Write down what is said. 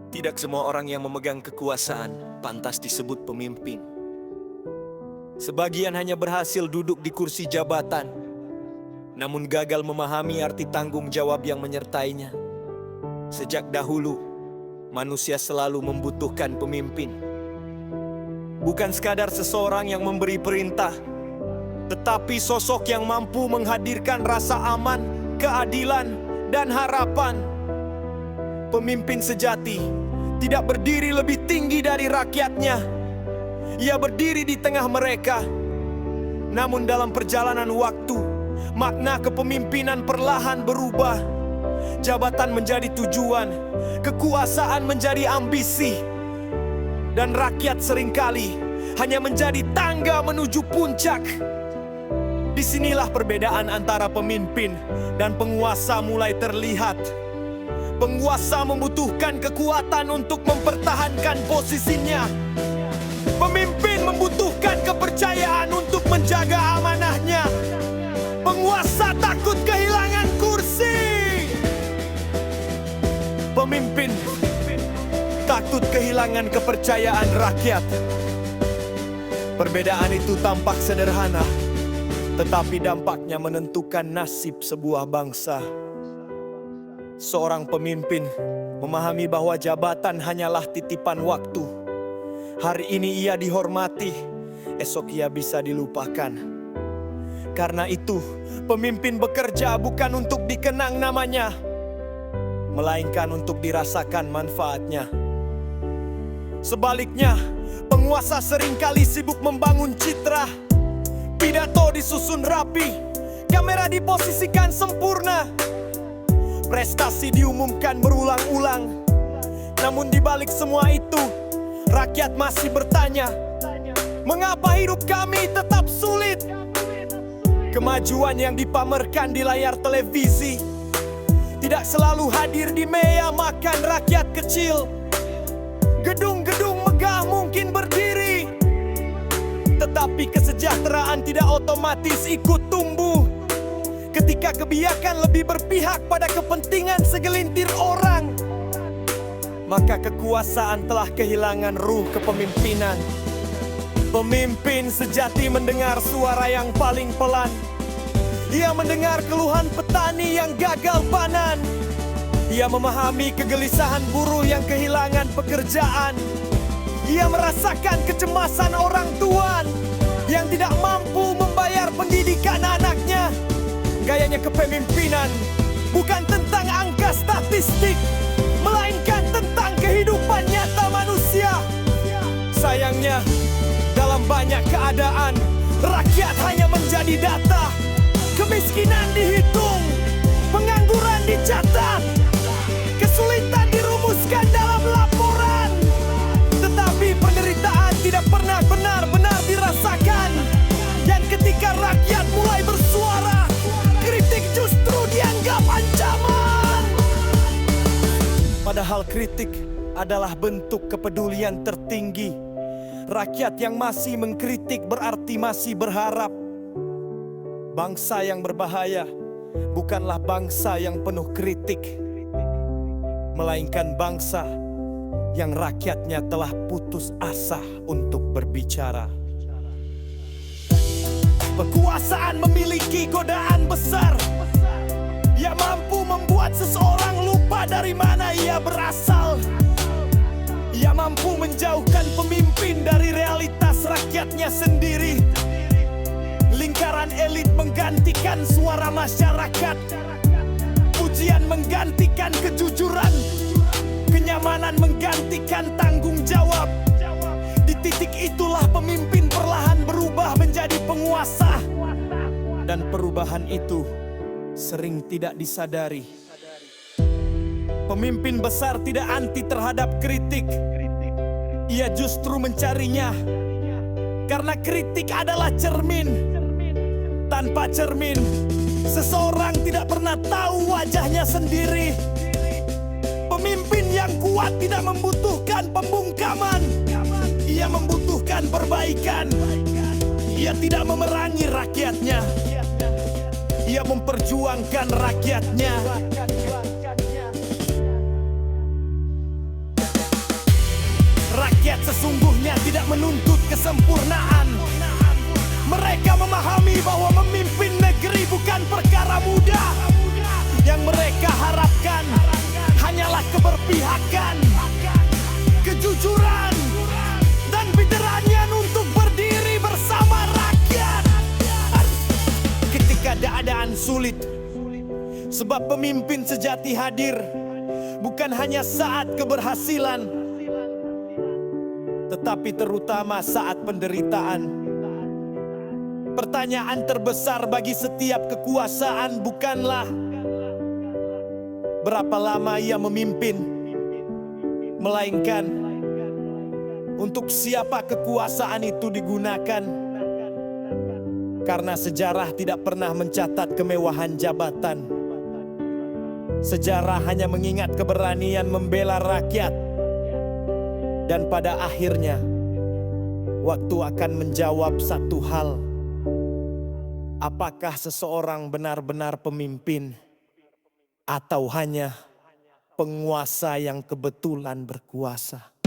Tidak semua orang yang memegang kekuasaan pantas disebut pemimpin. Sebagian hanya berhasil duduk di kursi jabatan, namun gagal memahami arti tanggung jawab yang menyertainya. Sejak dahulu, manusia selalu membutuhkan pemimpin. Bukan sekadar seseorang yang memberi perintah, tetapi sosok yang mampu menghadirkan rasa aman, keadilan, dan harapan. Pemimpin sejati tidak berdiri lebih tinggi dari rakyatnya. Ia berdiri di tengah mereka. Namun dalam perjalanan waktu, makna kepemimpinan perlahan berubah. Jabatan menjadi tujuan, kekuasaan menjadi ambisi, dan rakyat seringkali hanya menjadi tangga menuju puncak. Disinilah perbedaan antara pemimpin dan penguasa mulai terlihat. Penguasa membutuhkan kekuatan untuk mempertahankan posisinya. Pemimpin membutuhkan kepercayaan untuk menjaga amanahnya. Penguasa takut kehilangan kursi. Pemimpin takut kehilangan kepercayaan rakyat. Perbedaan itu tampak sederhana, tetapi dampaknya menentukan nasib sebuah bangsa. Seorang pemimpin memahami bahwa jabatan hanyalah titipan waktu. Hari ini ia dihormati, esok ia bisa dilupakan. Karena itu, pemimpin bekerja bukan untuk dikenang namanya, melainkan untuk dirasakan manfaatnya. Sebaliknya, penguasa seringkali sibuk membangun citra. Pidato disusun rapi, kamera diposisikan sempurna, prestasi diumumkan berulang-ulang. Namun di balik semua itu, rakyat masih bertanya, mengapa hidup kami tetap sulit? Kemajuan yang dipamerkan di layar televisi tidak selalu hadir di meja makan rakyat kecil. Gedung-gedung megah mungkin berdiri, tetapi kesejahteraan tidak otomatis ikut tumbuh. Ketika kebijakan lebih berpihak pada kepentingan segelintir orang, maka kekuasaan telah kehilangan ruh kepemimpinan. Pemimpin sejati mendengar suara yang paling pelan. Ia mendengar keluhan petani yang gagal panen. Ia memahami kegelisahan buruh yang kehilangan pekerjaan. Ia merasakan kecemasan orang tua yang tidak mampu membayar pendidikan anaknya. Gayanya kepemimpinan bukan tentang angka statistik, melainkan tentang kehidupan nyata manusia. Sayangnya, dalam banyak keadaan, rakyat hanya menjadi data. Kemiskinan dihitung, pengangguran dicatat, kesulitan dirumuskan dalam laporan. Tetapi penderitaan tidak pernah benar-benar dirasakan. Dan ketika rakyat mulai bersuara, kritik justru dianggap ancaman. Padahal kritik adalah bentuk kepedulian tertinggi. Rakyat yang masih mengkritik berarti masih berharap. Bangsa yang berbahaya bukanlah bangsa yang penuh kritik, melainkan bangsa yang rakyatnya telah putus asa untuk berbicara. Kekuasaan memiliki godaan besar. Ia mampu membuat seseorang lupa dari mana ia berasal. Ia mampu menjauhkan pemimpin dari realitas rakyatnya sendiri. Lingkaran elit menggantikan suara masyarakat. Pujian menggantikan kejujuran. Kenyamanan menggantikan tanggung jawab. Di titik itulah pemimpin perlahan berubah menjadi penguasa. Dan perubahan itu sering tidak disadari. Pemimpin besar tidak anti terhadap kritik. Ia justru mencarinya. Karena kritik adalah cermin. Tanpa cermin, seseorang tidak pernah tahu wajahnya sendiri. Pemimpin yang kuat tidak membutuhkan pembungkaman. Ia membutuhkan perbaikan. Ia tidak memerangi rakyatnya. Ia memperjuangkan rakyatnya. sesungguhnya tidak menuntut kesempurnaan. Mereka memahami bahwa memimpin negeri bukan perkara mudah. Yang mereka harapkan hanyalah keberpihakan, kejujuran, dan pikirannya untuk berdiri bersama rakyat ketika keadaan sulit. Sebab pemimpin sejati hadir bukan hanya saat keberhasilan, tetapi terutama saat penderitaan. Pertanyaan terbesar bagi setiap kekuasaan bukanlah berapa lama ia memimpin, melainkan untuk siapa kekuasaan itu digunakan. Karena sejarah tidak pernah mencatat kemewahan jabatan. Sejarah hanya mengingat keberanian membela rakyat. Dan pada akhirnya, waktu akan menjawab satu hal. Apakah seseorang benar-benar pemimpin atau hanya penguasa yang kebetulan berkuasa?